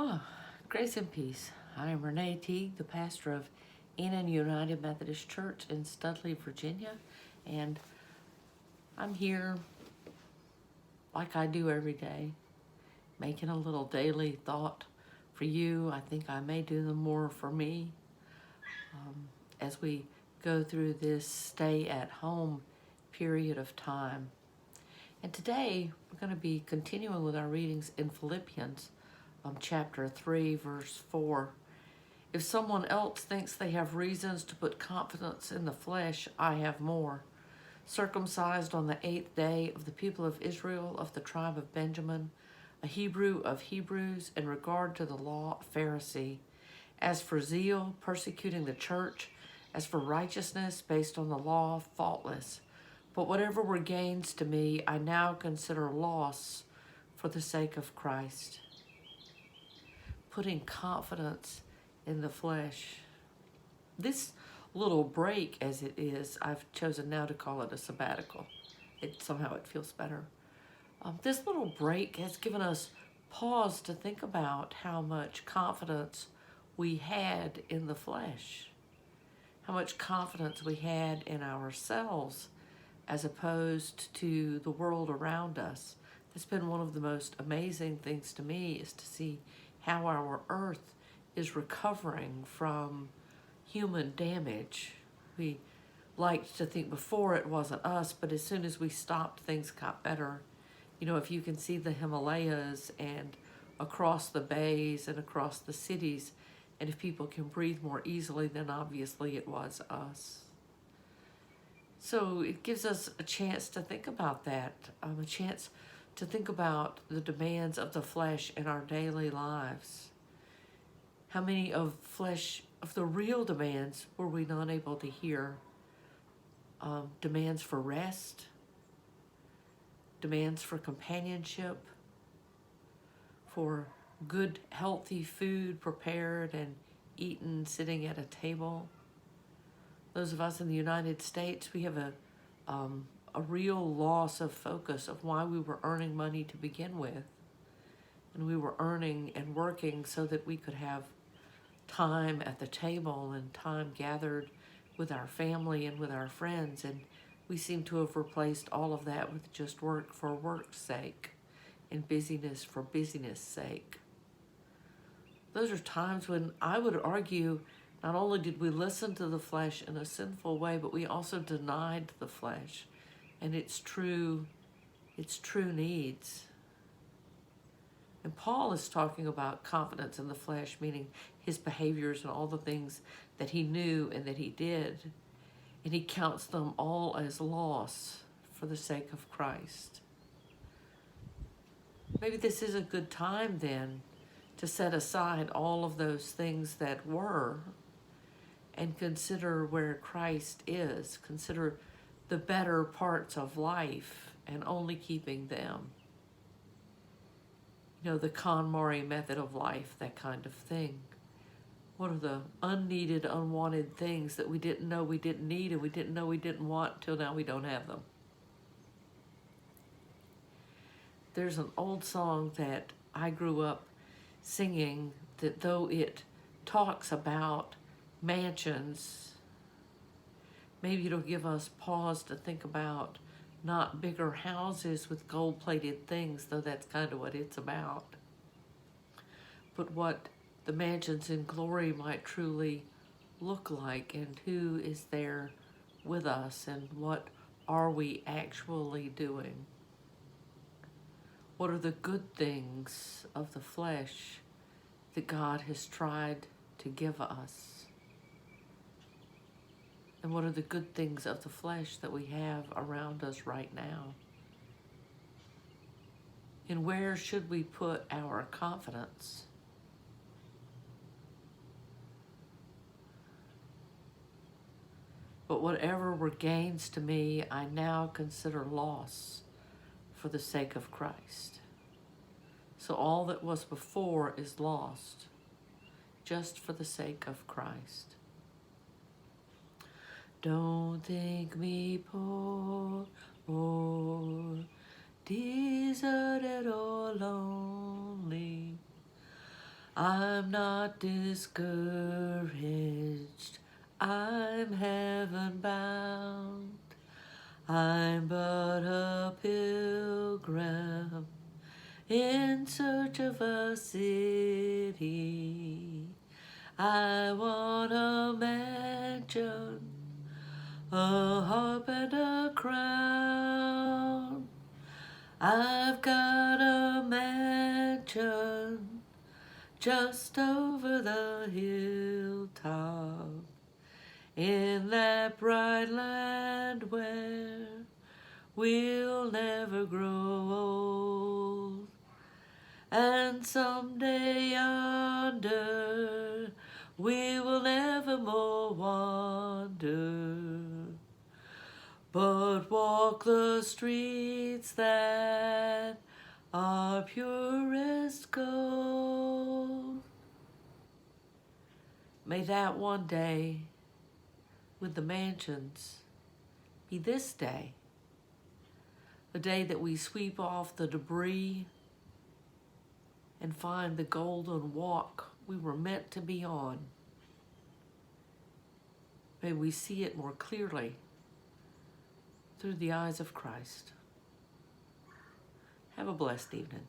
Ah, grace and peace. I am Renee Teague, the pastor of Enon United Methodist Church in Studley, Virginia, and I'm here like I do every day, making a little daily thought for you. I think I may do them more for me as we go through this stay at home period of time. And today we're going to be continuing with our readings in Philippians chapter 3, verse 4. If someone else thinks they have reasons to put confidence in the flesh, I have more. Circumcised on the 8th day, of the people of Israel, of the tribe of Benjamin, a Hebrew of Hebrews, in regard to the law, a Pharisee. As for zeal, persecuting the church; as for righteousness, based on the law, faultless. But whatever were gains to me, I now consider loss for the sake of Christ. Putting confidence in the flesh. This little break, as it is, I've chosen now to call it a sabbatical. Somehow it feels better. This little break has given us pause to think about how much confidence we had in the flesh, how much confidence we had in ourselves as opposed to the world around us. It's been one of the most amazing things to me, is to see how our earth is recovering from human damage. We liked to think before it wasn't us, but as soon as we stopped, things got better. You know, if you can see the Himalayas and across the bays and across the cities, and if people can breathe more easily, then obviously it was us. So it gives us a chance to think about that, a chance to think about the demands of the flesh in our daily lives. How many of the real demands were we not able to hear? Demands for rest, demands for companionship, for good, healthy food prepared and eaten sitting at a table. Those of us in the United States, we have a real loss of focus of why we were earning money to begin with. And we were earning and working so that we could have time at the table and time gathered with our family and with our friends. And we seem to have replaced all of that with just work for work's sake and busyness for busyness sake. Those are times when I would argue not only did we listen to the flesh in a sinful way, but we also denied the flesh and its true needs. And Paul is talking about confidence in the flesh, meaning his behaviors and all the things that he knew and that he did. And he counts them all as loss for the sake of Christ. Maybe this is a good time then to set aside all of those things that were and consider where Christ is. Consider the better parts of life and only keeping them. You know, the KonMari method of life, that kind of thing. What are the unneeded, unwanted things that we didn't know we didn't need and we didn't know we didn't want till now we don't have them? There's an old song that I grew up singing that, though it talks about mansions, maybe it'll give us pause to think about not bigger houses with gold-plated things, though that's kind of what it's about, but what the mansions in glory might truly look like, and who is there with us, and what are we actually doing? What are the good things of the flesh that God has tried to give us? And what are the good things of the flesh that we have around us right now? And where should we put our confidence? But whatever were gains to me, I now consider loss for the sake of Christ. So all that was before is lost, just for the sake of Christ. Don't think me poor or deserted or lonely. I'm not discouraged, I'm heaven bound. I'm but a pilgrim in search of a city. I want a mansion, a harp and a crown. I've got a mansion just over the hilltop, in that bright land where we'll never grow old. And someday yonder we will never more wander, but walk the streets that are purest gold. May that one day with the mansions be this day, the day that we sweep off the debris and find the golden walk we were meant to be on. May we see it more clearly through the eyes of Christ. Have a blessed evening.